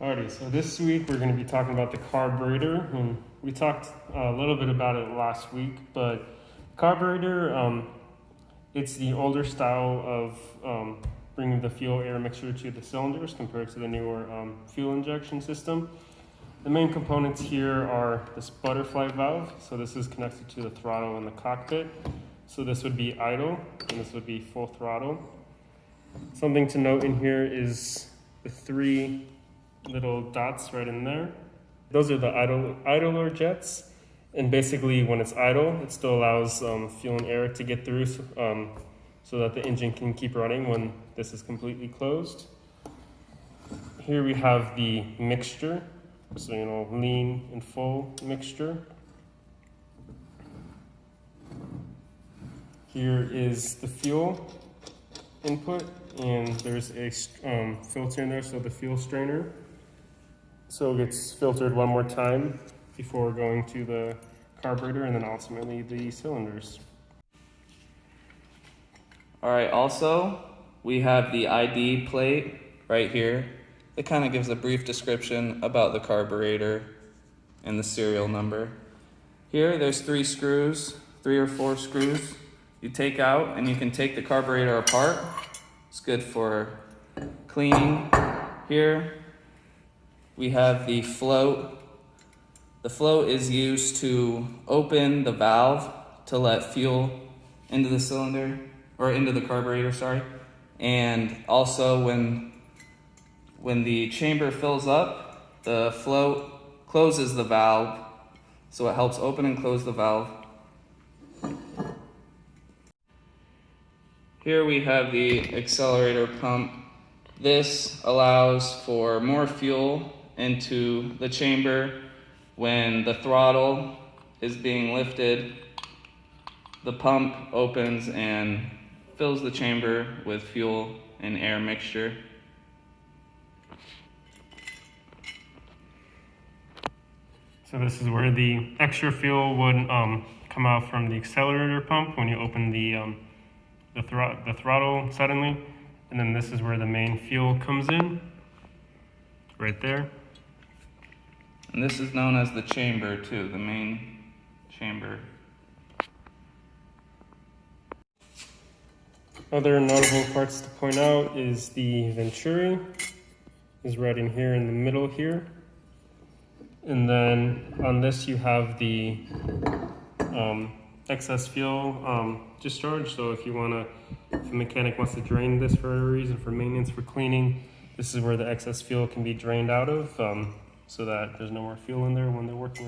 Alrighty, so this week we're going to be talking about the carburetor, and we talked a little bit about it last week, but carburetor, it's the older style of bringing the fuel-air mixture to the cylinders compared to the newer fuel injection system. The main components here are this butterfly valve, so this is connected to the throttle in the cockpit. So this would be idle, and this would be full throttle. Something to note in here is the three little dots right in there. Those are the idler jets, and basically when it's idle, it still allows fuel and air to get through so that the engine can keep running when this is completely closed. Here we have the mixture, so lean and full mixture. Here is the fuel input, and there's a filter in there, so the fuel strainer. So it gets filtered one more time before going to the carburetor and then ultimately the cylinders. All right, also we have the ID plate right here. It kind of gives a brief description about the carburetor and the serial number. Here there's 3 or 4 screws you take out, and you can take the carburetor apart. It's good for cleaning. Here we have the float. The float is used to open the valve to let fuel into the cylinder, or into the carburetor, sorry. And also when the chamber fills up, the float closes the valve, so it helps open and close the valve. Here we have the accelerator pump. This allows for more fuel into the chamber. When the throttle is being lifted, the pump opens and fills the chamber with fuel and air mixture. So this is where the extra fuel would come out from the accelerator pump when you open the throttle suddenly, and then this is where the main fuel comes in, right there. And this is known as the chamber too, the main chamber. Other notable parts to point out is the venturi is right in here in the middle here. And then on this you have the excess fuel discharge. So if a mechanic wants to drain this for a reason, for maintenance, for cleaning, this is where the excess fuel can be drained out of, so that there's no more fuel in there when they're working